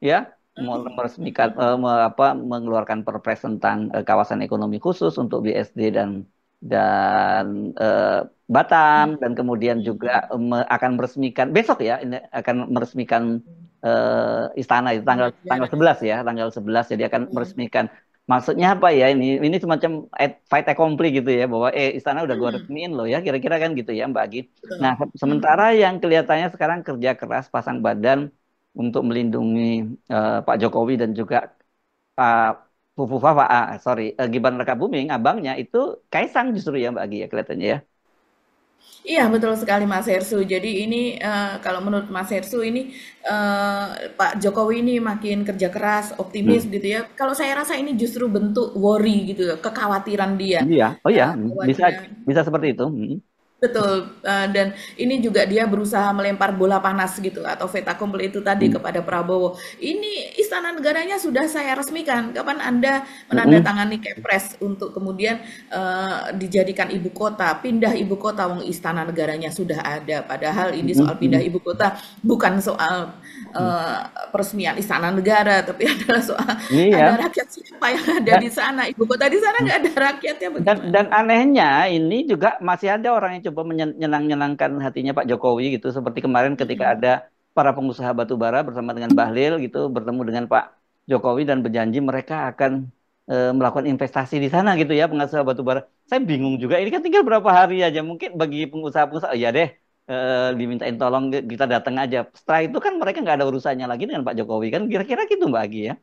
ya, meresmikan mengeluarkan perpres tentang kawasan ekonomi khusus untuk BSD dan Batam, dan kemudian juga akan meresmikan besok ya, ini akan meresmikan istana itu Istana tanggal Negara. 11 ya, tanggal 11 jadi akan meresmikan. Maksudnya apa ya, ini semacam fight accompli gitu ya, bahwa istana udah gua Hmm, resmiin loh ya, kira-kira kan gitu ya Mbak Agi. Nah, betul. sementara yang kelihatannya sekarang kerja keras pasang badan untuk melindungi Pak Jokowi dan juga Pak Fufufa, sorry, Gibran Rakabuming, abangnya itu Kaisang justru ya Mbak Agi ya kelihatannya ya. Iya, betul sekali Mas Hersu. Jadi ini kalau menurut Mas Hersu ini Pak Jokowi ini makin kerja keras, optimis Hmm. gitu ya. Kalau saya rasa ini justru bentuk worry gitu ya, kekhawatiran dia Iya, oh ya, bahwa bisa dia bisa seperti itu. betul, dan ini juga dia berusaha melempar bola panas gitu atau fait accompli itu tadi Hmm. kepada Prabowo. Ini istana negaranya sudah saya resmikan. Kapan Anda Hmm. menandatangani Kepres untuk kemudian dijadikan ibu kota, pindah ibu kota, wong istana negaranya sudah ada. Padahal ini Hmm. soal pindah Hmm. ibu kota bukan soal Hmm. peresmian istana negara, tapi adalah soal ada Iya. rakyat siapa yang ada di Dan, sana. Ibu kota di sana nggak ada rakyatnya dan bagaimana? anehnya ini juga masih ada orang yang coba menyenang-nyenangkan hatinya Pak Jokowi gitu. Seperti kemarin ketika ada para pengusaha batu bara bersama dengan Bahlil gitu bertemu dengan Pak Jokowi dan berjanji mereka akan melakukan investasi di sana gitu ya, pengusaha batu bara. Saya bingung juga, ini kan tinggal berapa hari aja, mungkin bagi pengusaha-pengusaha ya deh, dimintain tolong kita datang aja. Setelah itu kan mereka nggak ada urusannya lagi dengan Pak Jokowi kan, kira-kira gitu Mbak Agi ya.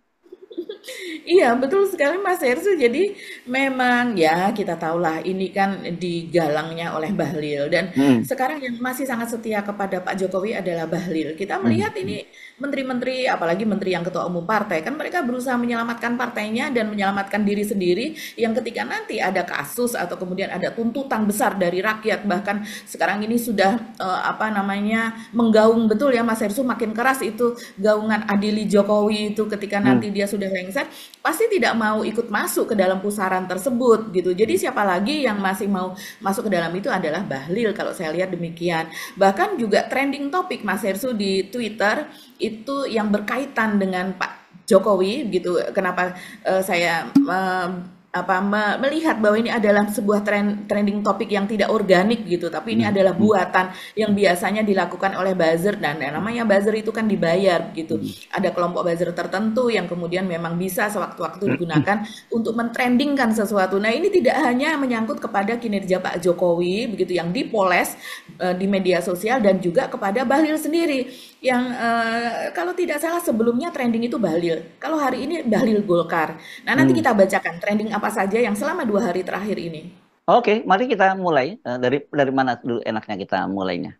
Iya, betul sekali Mas Hersu. Jadi memang ya kita tahulah ini kan digalangnya oleh Bahlil dan Hmm. sekarang yang masih sangat setia kepada Pak Jokowi adalah Bahlil. Kita Hmm. melihat ini menteri-menteri, apalagi menteri yang ketua umum partai, kan mereka berusaha menyelamatkan partainya dan menyelamatkan diri sendiri yang ketika nanti ada kasus atau kemudian ada tuntutan besar dari rakyat, bahkan sekarang ini sudah apa namanya menggaung betul ya Mas Hersu, makin keras itu gaungan Adili Jokowi itu ketika Hmm. nanti dia sudah lengser pasti tidak mau ikut masuk ke dalam pusaran tersebut gitu. Jadi Hmm. siapa lagi yang masih mau masuk ke dalam itu adalah Bahlil kalau saya lihat demikian. Bahkan juga trending topik Mas Hersu di Twitter itu yang berkaitan dengan Pak Jokowi gitu. Kenapa saya melihat bahwa ini adalah sebuah trending topik yang tidak organik gitu, tapi ini Hmm. adalah Hmm. buatan yang biasanya dilakukan oleh buzzer dan yang Hmm. namanya buzzer itu kan dibayar gitu. Hmm. Ada kelompok buzzer tertentu yang kemudian memang bisa sewaktu-waktu digunakan untuk mentrendingkan sesuatu. Nah, ini tidak hanya menyangkut kepada kinerja Pak Jokowi begitu yang dipoles di media sosial dan juga kepada Bahlil sendiri yang kalau tidak salah sebelumnya trending itu Bahlil. Kalau hari ini Bahlil Golkar. Nah, nanti Hmm. kita bacakan trending apa saja yang selama 2 hari terakhir ini. Oke, mari kita mulai. Dari mana dulu enaknya kita mulainya?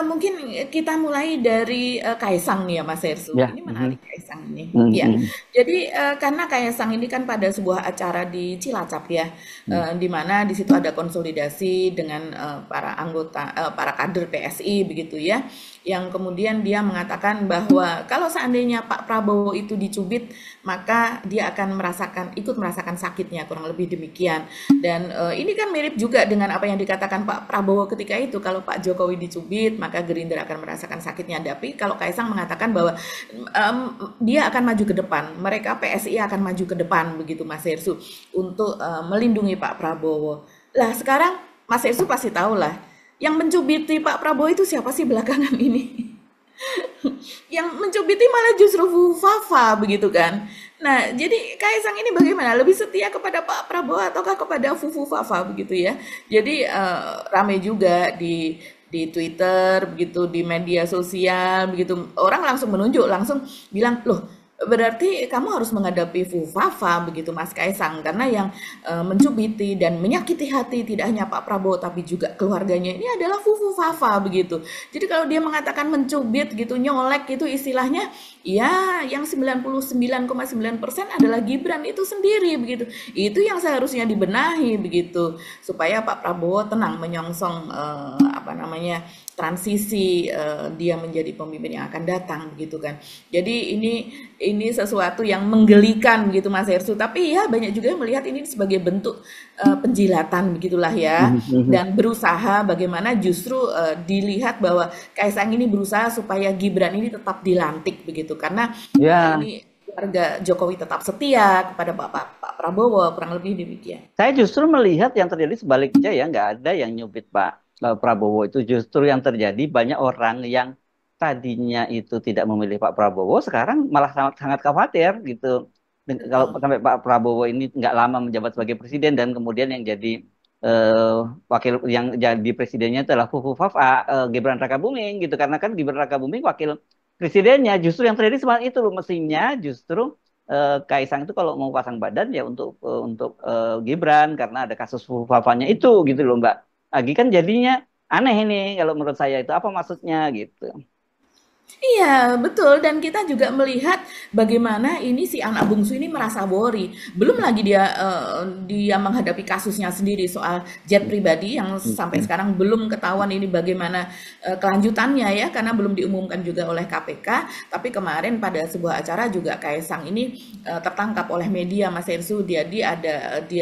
Mungkin kita mulai dari Kaisang nih ya Mas Hersu. Ya. Ini Mhm. menarik Kaisang ini. Mhm. Ya, Mhm. jadi karena Kaisang ini kan pada sebuah acara di Cilacap ya, Mhm. di mana di situ ada konsolidasi dengan para anggota, para kader PSI begitu ya, yang kemudian dia mengatakan bahwa kalau seandainya Pak Prabowo itu dicubit, maka dia akan ikut merasakan sakitnya kurang lebih demikian. Dan ini kan mirip juga dengan apa yang dikatakan Pak Prabowo ketika itu, kalau Pak Jokowi dicubit maka Gerindra akan merasakan sakitnya. Tapi kalau Kaisang mengatakan bahwa dia akan maju ke depan, mereka PSI akan maju ke depan begitu Mas Hersu untuk melindungi Pak Prabowo. Lah sekarang Mas Hersu pasti tahu lah, yang mencubiti Pak Prabowo itu siapa sih belakangan ini? Yang mencubiti malah justru Bu Fafa begitu kan. Nah, jadi Kaisang ini bagaimana? Lebih setia kepada Pak Prabowo ataukah kepada Fufu Fafa begitu ya? Jadi rame juga di Twitter begitu, di media sosial begitu. Orang langsung menunjuk, langsung bilang, "Loh, berarti kamu harus menghadapi Fufafa begitu Mas Kaisang karena yang mencubiti dan menyakiti hati tidak hanya Pak Prabowo tapi juga keluarganya ini adalah Fufafa begitu. Jadi kalau dia mengatakan mencubit gitu, nyolek itu istilahnya ya yang 99,9% adalah Gibran itu sendiri begitu. Itu yang seharusnya dibenahi begitu supaya Pak Prabowo tenang menyongsong apa namanya transisi dia menjadi pemimpin yang akan datang begitu kan. Jadi ini sesuatu yang menggelikan gitu Mas Hersu. Tapi ya banyak juga yang melihat ini sebagai bentuk penjilatan begitulah ya, dan berusaha bagaimana justru dilihat bahwa Kaisang ini berusaha supaya Gibran ini tetap dilantik begitu, karena Ya, ini keluarga Jokowi tetap setia kepada Pak Prabowo, kurang lebih demikian. saya justru melihat yang terjadi sebaliknya ya, nggak ada yang nyubit Pak Prabowo. Itu justru yang terjadi, banyak orang yang tadinya itu tidak memilih Pak Prabowo, sekarang malah sangat sangat khawatir gitu. Kalau Betul. sampai Pak Prabowo ini nggak lama menjabat sebagai presiden dan kemudian yang jadi wakil yang jadi presidennya adalah Fufu Fafa, Gibran Rakabuming gitu. Karena kan Gibran Rakabuming wakil presidennya, justru yang terjadi seperti itu loh, mestinya justru Kaisang itu kalau mau pasang badan ya Gibran, karena ada kasus Fafanya itu gitu loh Mbak Agi. Kan jadinya aneh ini kalau menurut saya, itu apa maksudnya gitu. Iya, betul. Dan kita juga melihat bagaimana ini si anak bungsu ini merasa worry. Belum lagi dia menghadapi kasusnya sendiri soal jet pribadi yang sampai Hmm. sekarang belum ketahuan ini bagaimana kelanjutannya ya, karena belum diumumkan juga oleh KPK. Tapi kemarin pada sebuah acara juga Kaisang ini tertangkap oleh media Mas Hensu. Dia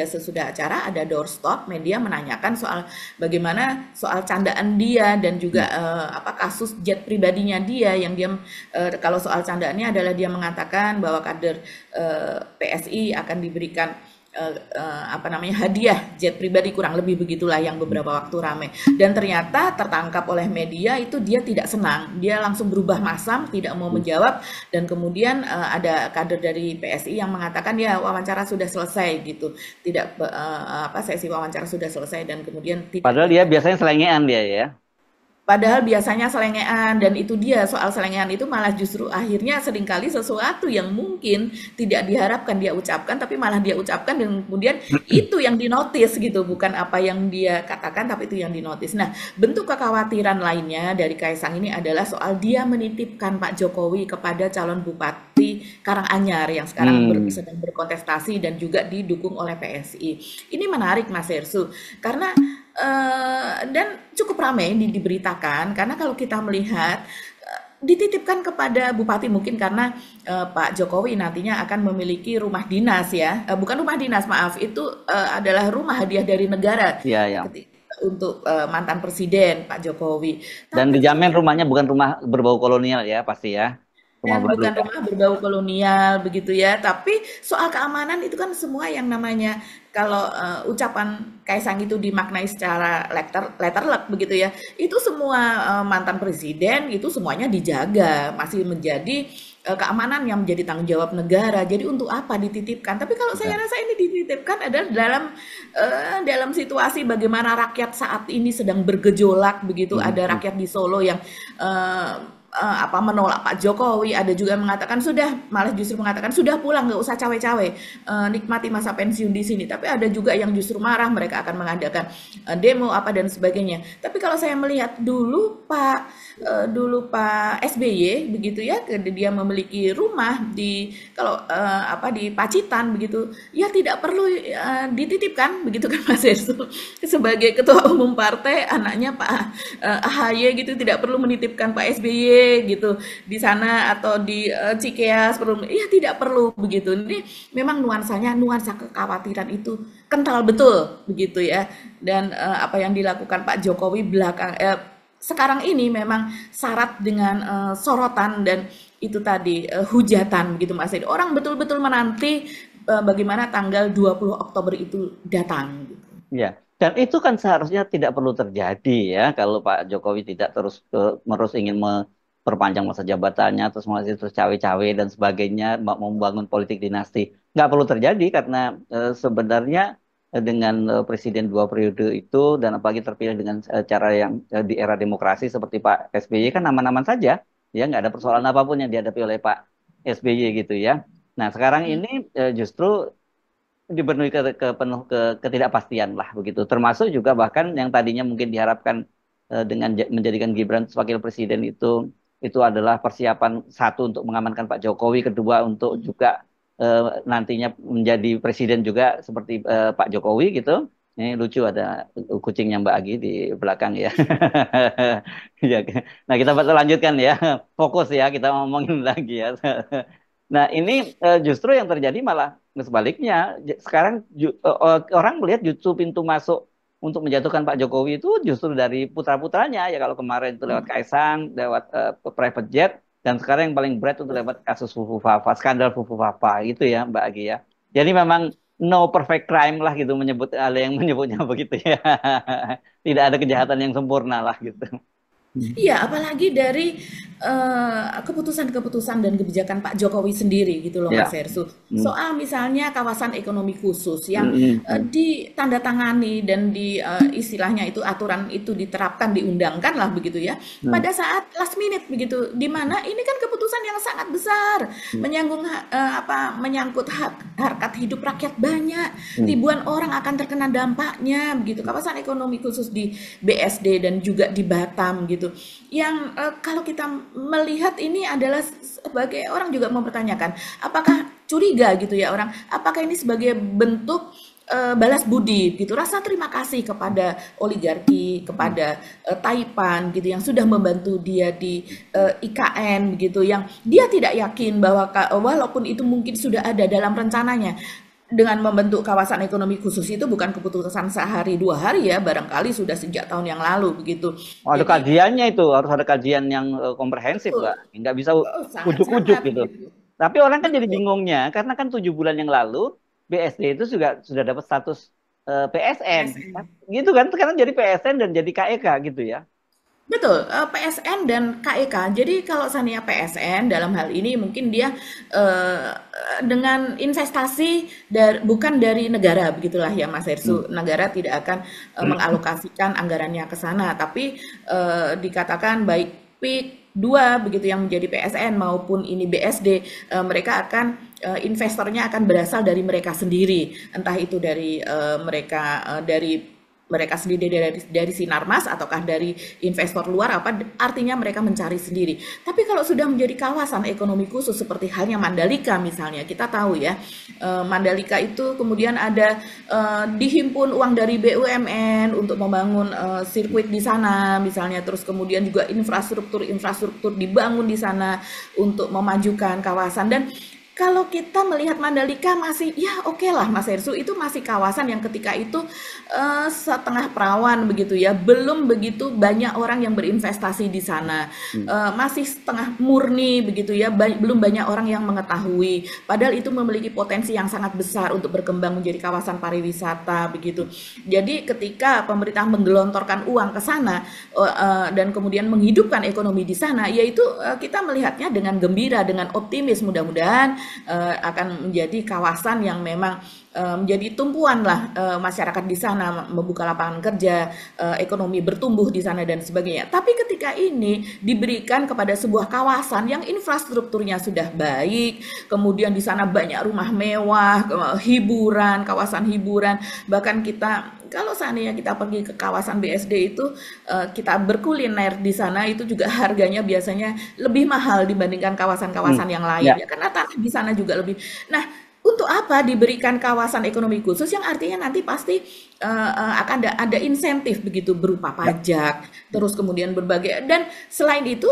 sesudah acara ada doorstop, media menanyakan soal bagaimana soal candaan dia dan juga apa kasus jet pribadinya dia yang dia kalau soal candaannya adalah dia mengatakan bahwa kader PSI akan diberikan apa namanya hadiah jet pribadi, kurang lebih begitulah yang beberapa waktu ramai, dan ternyata tertangkap oleh media itu dia tidak senang, dia langsung berubah masam, tidak mau menjawab, dan kemudian ada kader dari PSI yang mengatakan ya wawancara sudah selesai gitu, tidak apa sesi wawancara sudah selesai, dan kemudian tidak Padahal dia dilanjutkan. biasanya selengean dia ya. Padahal biasanya selengean, dan itu dia soal selengean itu malah justru akhirnya seringkali sesuatu yang mungkin tidak diharapkan dia ucapkan, tapi malah dia ucapkan dan kemudian itu yang dinotis gitu, bukan apa yang dia katakan tapi itu yang dinotis. Nah, bentuk kekhawatiran lainnya dari Kaisang ini adalah soal dia menitipkan Pak Jokowi kepada calon Bupati Karanganyar yang sekarang Hmm. sedang berkontestasi dan juga didukung oleh PSI. Ini menarik Mas Hersu, karena dan cukup ramai diberitakan karena kalau kita melihat dititipkan kepada bupati mungkin karena Pak Jokowi nantinya akan memiliki rumah dinas ya, bukan rumah dinas maaf, itu adalah rumah hadiah dari negara Iya ya. untuk mantan presiden Pak Jokowi. Dan Tapi dijamin kemudian rumahnya bukan rumah berbau kolonial ya pasti ya. Rumah dan baru bukan ya. rumah berbau kolonial begitu ya. Tapi soal keamanan itu kan semua yang namanya kalau ucapan Kaisang itu dimaknai secara letterlek begitu ya. Itu semua mantan presiden itu semuanya dijaga, masih menjadi keamanan yang menjadi tanggung jawab negara. Jadi untuk apa dititipkan? Tapi kalau saya Ya. rasa ini dititipkan adalah dalam situasi bagaimana rakyat saat ini sedang bergejolak begitu. Ada Mhm. rakyat di Solo yang apa menolak Pak Jokowi, ada juga yang mengatakan sudah, malah justru mengatakan sudah pulang nggak usah cawe-cawe, nikmati masa pensiun di sini. Tapi ada juga yang justru marah, mereka akan mengadakan demo apa dan sebagainya. Tapi kalau saya melihat dulu Pak SBY begitu ya, dia memiliki rumah di kalau apa di Pacitan begitu, ya tidak perlu dititipkan begitu kan Mas Hestu, sebagai ketua umum partai anaknya Pak AHY gitu tidak perlu menitipkan Pak SBY gitu di sana atau di Cikeas, perlu ya tidak perlu begitu. Ini memang nuansa kekhawatiran itu kental betul begitu ya, dan apa yang dilakukan Pak Jokowi sekarang ini memang syarat dengan sorotan dan itu tadi hujatan begitu Mas Edi. Orang betul-betul menanti bagaimana tanggal 20 Oktober itu datang gitu. Ya, dan itu kan seharusnya tidak perlu terjadi ya, kalau Pak Jokowi tidak terus terus ingin memperpanjang masa jabatannya, terus masih terus cawe-cawe dan sebagainya, mau membangun politik dinasti. Nggak perlu terjadi karena sebenarnya dengan presiden 2 periode itu, dan apalagi terpilih dengan cara yang di era demokrasi seperti Pak SBY, kan aman-aman saja, ya nggak ada persoalan apapun yang dihadapi oleh Pak SBY gitu ya. Nah sekarang ini justru dipenuhi penuh ketidakpastian lah begitu. Termasuk juga bahkan yang tadinya mungkin diharapkan dengan menjadikan Gibran sebagai presiden itu adalah persiapan, satu untuk mengamankan Pak Jokowi, kedua untuk juga nantinya menjadi presiden juga seperti Pak Jokowi gitu. Ini lucu ada kucingnya Mbak Agi di belakang ya. Ya, nah kita bakal lanjutkan ya. Fokus ya kita ngomongin lagi ya. Nah ini justru yang terjadi malah sebaliknya. Sekarang orang melihat justru pintu masuk untuk menjatuhkan Pak Jokowi itu justru dari putra-putranya ya. Kalau kemarin itu lewat Kaisang, lewat private jet, dan sekarang yang paling berat itu lewat kasus Fufu Fafa, skandal Fufu Fafa gitu ya Mbak Agi ya. Jadi memang no perfect crime lah gitu menyebut ada yang menyebutnya begitu ya. Tidak ada kejahatan yang sempurna lah gitu. Iya, apalagi dari keputusan-keputusan dan kebijakan Pak Jokowi sendiri gitu loh Mas Ya. Hersu. Hmm. Soal misalnya kawasan ekonomi khusus yang Hmm, hmm, ditandatangani dan istilahnya itu aturan itu diterapkan, diundangkan lah begitu ya. hmm, Pada saat last minute begitu, di mana ini kan keputusan yang sangat besar, hmm, menyangkut harkat hidup rakyat banyak, hmm. ribuan orang akan terkena dampaknya begitu. Kawasan ekonomi khusus di BSD dan juga di Batam gitu. Yang kalau kita melihat ini adalah sebagai orang juga mempertanyakan, apakah curiga gitu ya orang, apakah ini sebagai bentuk balas budi gitu, rasa terima kasih kepada oligarki, kepada Taipan gitu yang sudah membantu dia di IKN begitu, yang dia tidak yakin bahwa walaupun itu mungkin sudah ada dalam rencananya, dengan membentuk kawasan ekonomi khusus itu bukan keputusan sehari dua hari ya, barangkali sudah sejak tahun yang lalu begitu. Oh, ada Jadi kajiannya itu, harus ada kajian yang komprehensif, betul, Mbak. Nggak bisa oh, ujuk-ujuk sangat-sangat gitu. gitu. Tapi orang kan jadi Betul. bingungnya, karena kan 7 bulan yang lalu BSD itu juga sudah dapat status PSN, PSN. gitu kan? Sekarang jadi PSN dan jadi KEK gitu ya. Betul, PSN dan KEK. Jadi kalau seandainya PSN dalam hal ini mungkin dia eh, dengan investasi bukan dari negara begitulah ya Mas Hmm. Hersu. Negara tidak akan mengalokasikan anggarannya ke sana, tapi dikatakan baik PIK 2 begitu yang menjadi PSN maupun ini BSD, mereka akan investornya akan berasal dari mereka sendiri, entah itu dari dari mereka sendiri dari Sinarmas ataukah dari investor luar, apa artinya mereka mencari sendiri. Tapi kalau sudah menjadi kawasan ekonomi khusus seperti halnya Mandalika misalnya, kita tahu ya, Mandalika itu kemudian ada dihimpun uang dari BUMN untuk membangun sirkuit di sana misalnya, terus kemudian juga infrastruktur dibangun di sana untuk memajukan kawasan. Dan kalau kita melihat Mandalika masih ya oke lah Mas Hersu, itu masih kawasan yang ketika itu setengah perawan begitu ya, belum begitu banyak orang yang berinvestasi di sana. Hmm. Masih setengah murni begitu ya, belum banyak orang yang mengetahui, padahal itu memiliki potensi yang sangat besar untuk berkembang menjadi kawasan pariwisata begitu. Jadi ketika pemerintah menggelontorkan uang ke sana dan kemudian menghidupkan ekonomi di sana, yaitu kita melihatnya dengan gembira, dengan optimis, mudah-mudahan akan menjadi kawasan yang memang menjadi tumpuan lah masyarakat di sana, membuka lapangan kerja, ekonomi bertumbuh di sana dan sebagainya. Tapi ketika ini diberikan kepada sebuah kawasan yang infrastrukturnya sudah baik, kemudian di sana banyak rumah mewah, hiburan, kawasan hiburan, bahkan kita kalau seandainya kita pergi ke kawasan BSD itu kita berkuliner di sana itu juga harganya biasanya lebih mahal dibandingkan Hmm. kawasan-kawasan yang lain Ya. ya, karena tanah di sana juga lebih. Nah, untuk apa diberikan kawasan ekonomi khusus yang artinya nanti pasti akan ada insentif begitu berupa Ya. pajak, terus kemudian berbagai, dan selain itu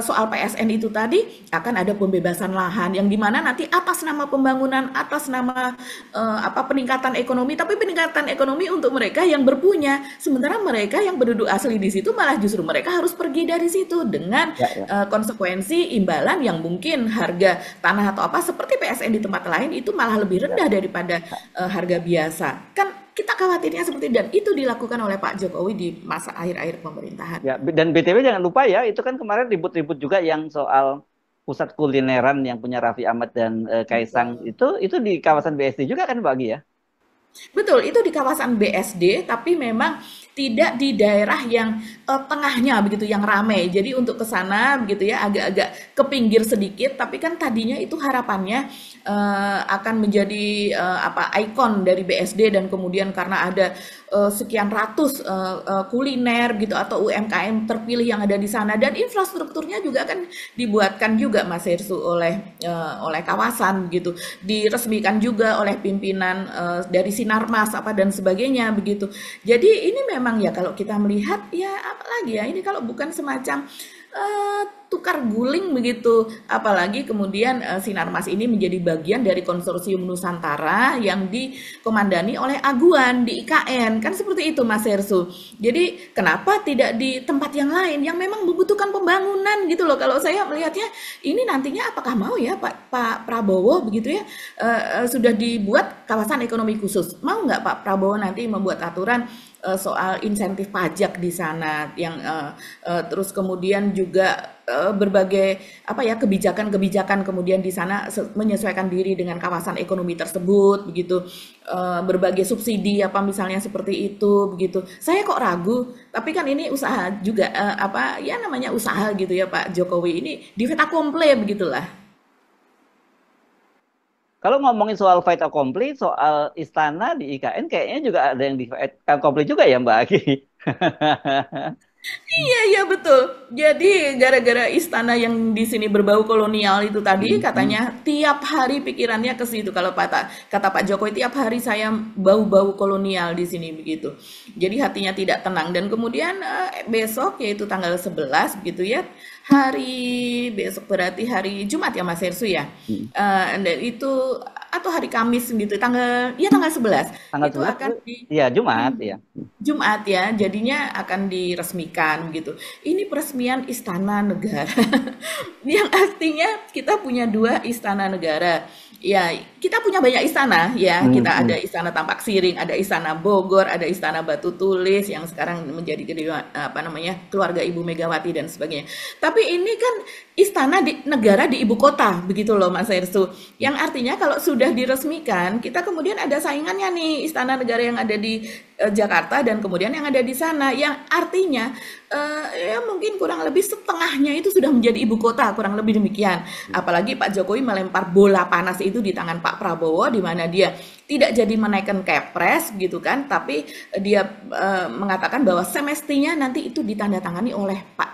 soal PSN itu tadi akan ada pembebasan lahan yang dimana nanti atas nama pembangunan, atas nama peningkatan ekonomi, tapi peningkatan ekonomi untuk mereka yang berpunya, sementara mereka yang penduduk asli di situ malah justru mereka harus pergi dari situ dengan Ya. Ya. konsekuensi imbalan yang mungkin harga tanah atau apa seperti PSN di tempat lain itu malah lebih Ya. rendah daripada harga biasa. Kan kita khawatirnya seperti itu, dan itu dilakukan oleh Pak Jokowi di masa akhir-akhir pemerintahan. Ya, dan BTW jangan lupa ya, itu kan kemarin ribut-ribut juga yang soal pusat kulineran yang punya Raffi Ahmad dan Kaisang Betul. itu di kawasan BSD juga kan Mbak Agi ya? Betul, itu di kawasan BSD, tapi memang tidak di daerah yang tengahnya begitu, yang ramai. Jadi untuk ke sana begitu ya, agak-agak ke pinggir sedikit, tapi kan tadinya itu harapannya akan menjadi apa, ikon dari BSD, dan kemudian karena ada sekian ratus kuliner gitu atau UMKM terpilih yang ada di sana, dan infrastrukturnya juga kan dibuatkan juga Mas Hersu oleh kawasan begitu, diresmikan juga oleh pimpinan dari Sinarmas apa dan sebagainya begitu. Jadi ini memang ya kalau kita melihat ya apalagi ya, ini kalau bukan semacam tukar guling begitu, apalagi kemudian Sinarmas ini menjadi bagian dari konsorsium Nusantara yang dikomandani oleh Aguan di IKN, kan seperti itu Mas Hersu. Jadi kenapa tidak di tempat yang lain yang memang membutuhkan pembangunan gitu loh. Kalau saya melihatnya ini nantinya apakah mau ya Pak Prabowo begitu ya, sudah dibuat kawasan ekonomi khusus, mau nggak Pak Prabowo nanti membuat aturan soal insentif pajak di sana yang terus kemudian juga berbagai apa ya, kebijakan-kebijakan kemudian di sana menyesuaikan diri dengan kawasan ekonomi tersebut begitu, berbagai subsidi apa misalnya seperti itu begitu. Saya kok ragu, tapi kan ini usaha juga, apa ya namanya, usaha gitu ya Pak Jokowi ini di fait accompli begitulah. Kalau ngomongin soal fait accompli, soal istana di IKN kayaknya juga ada yang di fait accompli juga ya Mbak Agi. Iya, iya betul. Jadi gara-gara istana yang di sini berbau kolonial itu tadi, katanya tiap hari pikirannya ke situ. Kalau kata Pak Jokowi, tiap hari saya bau-bau kolonial di sini begitu. Jadi hatinya tidak tenang. Dan kemudian besok yaitu tanggal 11 begitu ya. Hari besok berarti hari Jumat ya Mas Hersu ya. Dan itu atau hari Kamis gitu, tanggal 11 Tanggal itu 11, akan ya Jumat ya. Jumat ya, jadinya akan diresmikan gitu. Ini peresmian istana negara, yang artinya kita punya dua istana negara. Ya, kita punya banyak istana ya. Hmm, Kita ada hmm. istana Tampak Siring, ada istana Bogor, ada istana Batu Tulis yang sekarang menjadi apa namanya, keluarga Ibu Megawati dan sebagainya. Tapi ini kan istana negara di ibu kota begitu loh Mas Hersu. Yang artinya kalau sudah diresmikan, kita kemudian ada saingannya nih, istana negara yang ada di Jakarta dan kemudian yang ada di sana, yang artinya ya mungkin kurang lebih setengahnya itu sudah menjadi ibu kota, kurang lebih demikian. Apalagi Pak Jokowi melempar bola panas itu di tangan Pak Prabowo, di mana dia tidak jadi menaikkan kepres gitu kan, tapi dia mengatakan bahwa semestinya nanti itu ditandatangani oleh Pak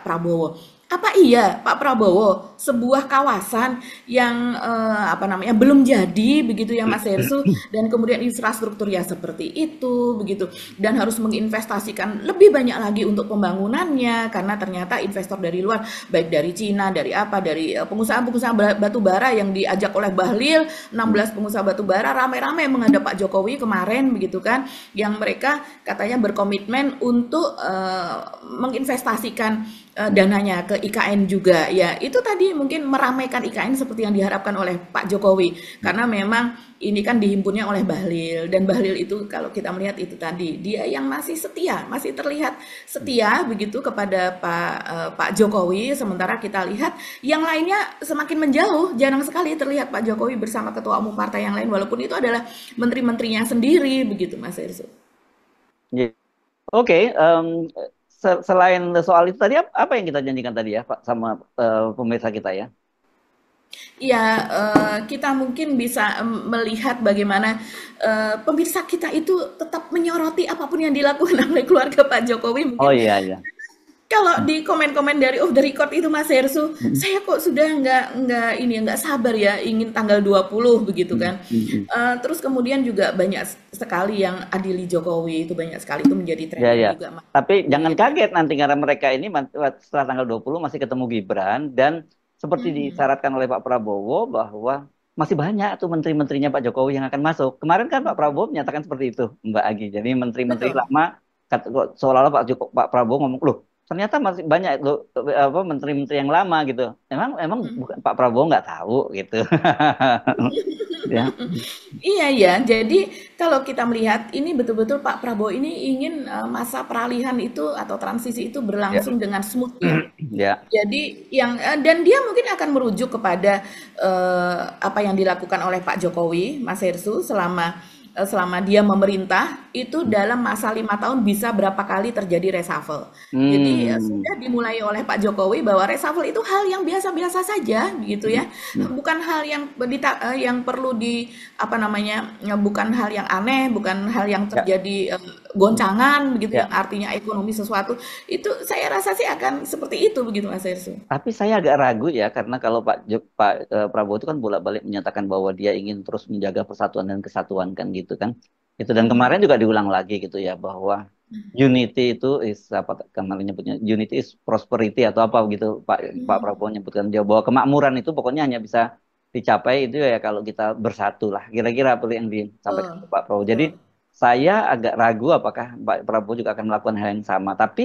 Prabowo. Apa iya Pak Prabowo sebuah kawasan yang apa namanya, belum jadi begitu ya Mas Hersu, dan kemudian infrastruktur ya seperti itu begitu, dan harus menginvestasikan lebih banyak lagi untuk pembangunannya karena ternyata investor dari luar, baik dari Cina, dari apa, dari pengusaha-pengusaha batu bara yang diajak oleh Bahlil, 16 pengusaha batu bara ramai-ramai menghadap Pak Jokowi kemarin begitu kan, yang mereka katanya berkomitmen untuk menginvestasikan dananya ke IKN juga ya. Itu tadi mungkin meramaikan IKN seperti yang diharapkan oleh Pak Jokowi, karena memang ini kan dihimpunnya oleh Bahlil, dan Bahlil itu kalau kita melihat itu tadi dia yang masih setia, masih terlihat setia begitu kepada Pak Jokowi, sementara kita lihat yang lainnya semakin menjauh, jarang sekali terlihat Pak Jokowi bersama ketua umum partai yang lain walaupun itu adalah menteri-menterinya sendiri begitu Mas Erso. Ya. Oke, selain soal itu tadi apa yang kita janjikan tadi ya Pak sama pemirsa kita ya? Ya, kita mungkin bisa melihat bagaimana pemirsa kita itu tetap menyoroti apapun yang dilakukan oleh keluarga Pak Jokowi. Oh Mungkin iya iya. kalau di komen-komen dari off the record itu Mas Hersu, Mm, saya kok sudah nggak sabar ya ingin tanggal 20 begitu mm, kan. mm, mm. Terus kemudian juga banyak sekali yang adili Jokowi, itu banyak sekali, itu menjadi Ya trending ya. juga Mas. Tapi jangan Iya. kaget nanti karena mereka ini setelah tanggal 20 masih ketemu Gibran dan seperti Mhm. disyaratkan oleh Pak Prabowo bahwa masih banyak tuh menteri-menterinya Pak Jokowi yang akan masuk. Kemarin kan Pak Prabowo menyatakan seperti itu, Mbak Agi. Jadi menteri-menteri Betul. lama seolah-olah Pak Prabowo ngomong, "Loh, ternyata masih banyak loh apa menteri-menteri yang lama gitu." Emang emang bukan Pak Prabowo nggak tahu gitu. Ya. Iya ya, jadi kalau kita melihat ini betul-betul Pak Prabowo ini ingin masa peralihan itu atau transisi itu Ya. berlangsung dengan smooth ya. Ya. Jadi yang dan dia mungkin akan merujuk kepada apa yang dilakukan oleh Pak Jokowi, Mas Hersu, selama selama dia memerintah itu dalam masa 5 tahun bisa berapa kali terjadi reshuffle. Jadi Hmm. sudah dimulai oleh Pak Jokowi bahwa reshuffle itu hal yang biasa-biasa saja, begitu Hmm. ya, Hmm. bukan hal yang yang perlu di apa namanya, bukan hal yang aneh, bukan hal yang Ya, terjadi goncangan begitu ya. yang artinya ekonomi sesuatu. Itu saya rasa sih akan seperti itu begitu Mas Hersu. Tapi saya agak ragu ya, karena kalau Pak Prabowo itu kan bolak-balik menyatakan bahwa dia ingin terus menjaga persatuan dan kesatuan kan gitu kan. Itu dan kemarin juga diulang lagi gitu ya bahwa unity itu is apa kemarin nyebutnya unity is prosperity atau apa gitu Pak Prabowo nyebutkan dia bahwa kemakmuran itu pokoknya hanya bisa dicapai itu ya kalau kita bersatu lah. Kira-kira apa yang disampaikan Betul, Pak Prabowo. Jadi betul. saya agak ragu apakah Pak Prabowo juga akan melakukan hal yang sama. Tapi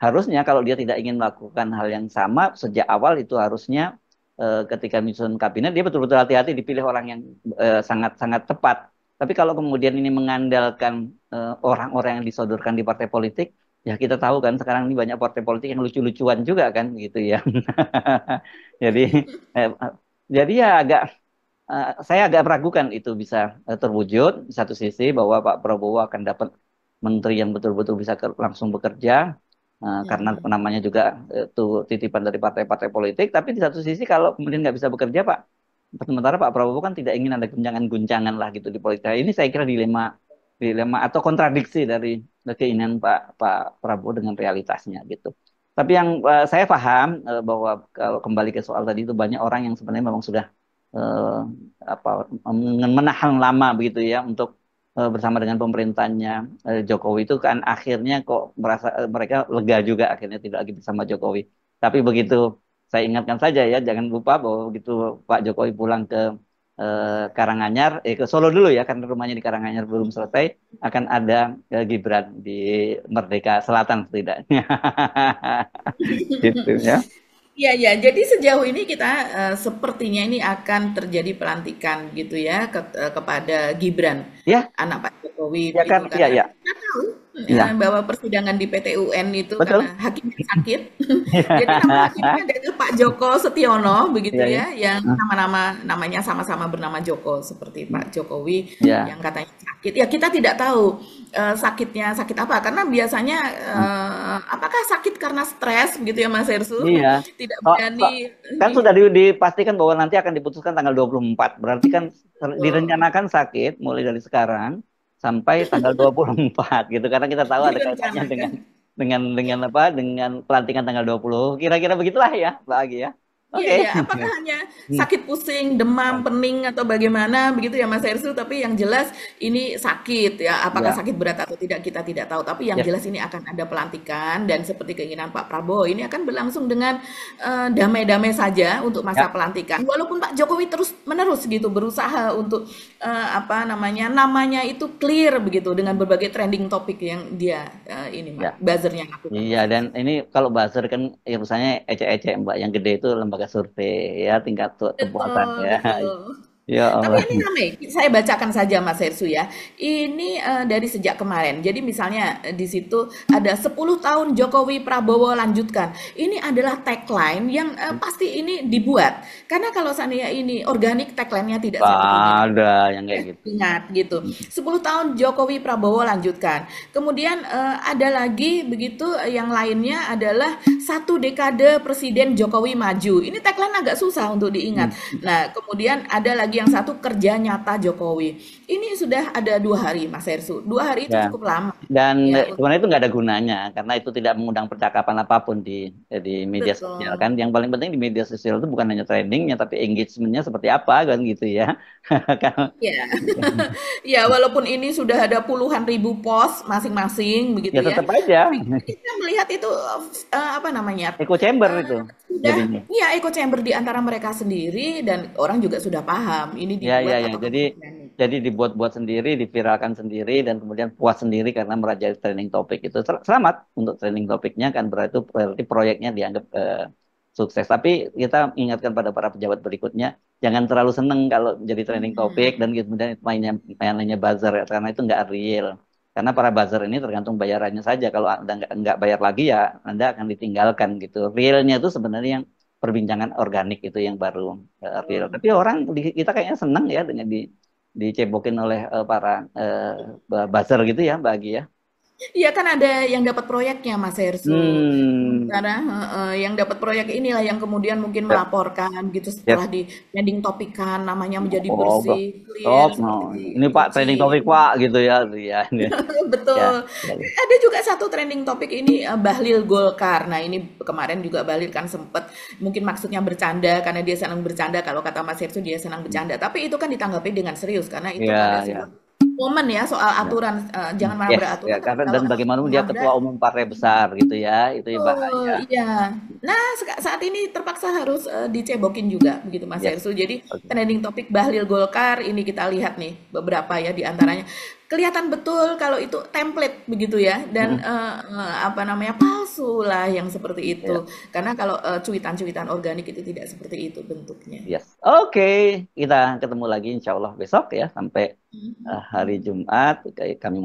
harusnya kalau dia tidak ingin melakukan hal yang sama sejak awal itu harusnya ketika menyusun kabinet dia betul-betul hati-hati dipilih orang yang sangat-sangat tepat. Tapi kalau kemudian ini mengandalkan orang-orang yang disodorkan di partai politik, ya kita tahu kan sekarang ini banyak partai politik yang lucu-lucuan juga kan gitu ya. Jadi eh, jadi ya saya agak meragukan itu bisa terwujud di satu sisi bahwa Pak Prabowo akan dapat menteri yang betul-betul bisa langsung bekerja karena Mm-mm. namanya juga itu titipan dari partai-partai politik. Tapi di satu sisi kalau kemudian nggak bisa bekerja, Pak, sementara Pak Prabowo kan tidak ingin ada guncangan-guncangan lah gitu di politik. Nah, ini saya kira dilema, dilema atau kontradiksi dari keinginan Pak Pak Prabowo dengan realitasnya gitu. Tapi yang saya paham bahwa kalau kembali ke soal tadi itu banyak orang yang sebenarnya memang sudah eh, apa menahan lama begitu ya untuk bersama dengan pemerintahnya Jokowi itu kan akhirnya kok merasa mereka lega juga akhirnya tidak lagi bersama Jokowi. Tapi begitu saya ingatkan saja ya jangan lupa bahwa begitu Pak Jokowi pulang ke Karanganyar, ke Solo dulu ya karena rumahnya di Karanganyar belum selesai akan ada Gibran di Merdeka Selatan setidaknya. Gitu ya. Iya, ya. Jadi sejauh ini kita sepertinya ini akan terjadi pelantikan gitu ya kepada Gibran, Ya, anak Pak Jokowi ya kan, begitu ya karena ya, kita tahu ya, bahwa persidangan di PT UN itu betul. karena hakimnya sakit. Jadi nama hakimnya adalah Pak Joko Setiono begitu Ya ya. ya, yang namanya sama-sama bernama Joko seperti Pak Jokowi Ya. yang katanya sakit. Ya kita tidak tahu sakitnya sakit apa karena biasanya apakah sakit karena stres gitu ya Mas Hersu? Iya. Tidak Oh, berani kan ini. sudah dipastikan bahwa nanti akan diputuskan tanggal 24. Berarti kan Betul. direncanakan sakit mulai dari sekarang sampai tanggal 24 gitu. Karena kita tahu ada kaitannya Direncanakan. dengan apa? Dengan pelantikan tanggal 20. Kira-kira begitulah ya, Pak Agi ya. Iya, Oke. ya. Apakah hanya sakit pusing, demam, pening atau bagaimana begitu ya Mas Hersu? Tapi yang jelas ini sakit ya. Apakah Ya, sakit berat atau tidak kita tidak tahu. Tapi yang ya, jelas ini akan ada pelantikan dan seperti keinginan Pak Prabowo ini akan berlangsung dengan damai-damai saja untuk masa ya, pelantikan. Walaupun Pak Jokowi terus menerus gitu berusaha untuk apa namanya namanya itu clear begitu dengan berbagai trending topik yang dia ini ya. Mas, buzzernya lakukan Iya, Mas dan Hersu. ini kalau buzzer kan ya misalnya ecek-ecek Mbak. Yang gede itu lembaga survei ya, tingkat kepuasan Betul, ya. betul. Ya Tapi Allah. ini ramai, saya bacakan saja Mas Hersu ya. Ini dari sejak kemarin. Jadi misalnya di situ ada 10 tahun Jokowi Prabowo lanjutkan. Ini adalah tagline yang pasti ini dibuat. Karena kalau seandainya ini organik tagline-nya tidak Gak seperti ini. ada yang kayak gitu. Ingat gitu. 10 tahun Jokowi Prabowo lanjutkan. Kemudian ada lagi begitu yang lainnya adalah satu dekade Presiden Jokowi maju. Ini tagline agak susah untuk diingat. Nah, kemudian ada lagi yang satu kerja nyata Jokowi. Ini sudah ada 2 hari Mas Hersu. 2 hari itu Ya. cukup lama Dan ya. sebenarnya itu nggak ada gunanya karena itu tidak mengundang percakapan apapun di media sosial Betul. kan. Yang paling penting di media sosial itu bukan hanya trendingnya tapi engagementnya seperti apa kan gitu ya. Kan Ya. Ya, walaupun ini sudah ada puluhan ribu post masing-masing ya begitu ya. tetap aja Tapi kita melihat itu apa namanya? echo chamber eh, itu sudah jadinya. ya echo chamber di antara mereka sendiri dan orang juga sudah paham ini Ya ya dibuat ya. atau organik. Jadi dibuat-buat sendiri, diviralkan sendiri dan kemudian puas sendiri karena merajai trending topik itu. Selamat untuk trending topiknya kan berarti proyeknya dianggap sukses. Tapi kita ingatkan pada para pejabat berikutnya jangan terlalu seneng kalau jadi trending topik dan kemudian mainnya buzzer ya, karena itu nggak real. Karena para buzzer ini tergantung bayarannya saja. Kalau Anda nggak bayar lagi ya Anda akan ditinggalkan gitu. Realnya itu sebenarnya yang perbincangan organik itu yang baru real. Tapi orang kita kayaknya senang ya dengan dicebokin oleh para buzzer gitu ya, Mbak Agi ya. Iya kan ada yang dapat proyeknya Mas Hersu. Hmm, Sementara yang dapat proyek inilah yang kemudian mungkin ya, melaporkan gitu ya. setelah di trending topikan namanya menjadi Oh, bersih, clear top. seperti No. Ini Pak dicuci. trending topik Pak gitu ya, ya, ya, ya. Betul. Ya. Ada juga satu trending topik ini Bahlil Golkar. Nah, ini kemarin juga Bahlil kan sempet mungkin maksudnya bercanda karena dia senang bercanda kalau kata Mas Hersu dia senang bercanda. Tapi itu kan ditanggapi dengan serius karena itu pada Ya, sebuah ya. momen ya soal Ya. aturan jangan marah Yes, ya beraturan tapi karena kalau dan bagaimana dia ketua melanggar. umum partai besar gitu ya, itu yang Oh, bahaya. iya. Nah, saat ini terpaksa harus dicebokin juga begitu Mas Yes. Hersu. Jadi Oke. trending topik Bahlil Golkar ini kita lihat nih beberapa ya di antaranya. Kelihatan betul kalau itu template begitu ya dan Mm, apa namanya palsu lah yang seperti itu. ya. Karena kalau cuitan-cuitan organik itu tidak seperti itu bentuknya. Yes. Oke, kita ketemu lagi insya Allah besok ya sampai hari Jumat. Kami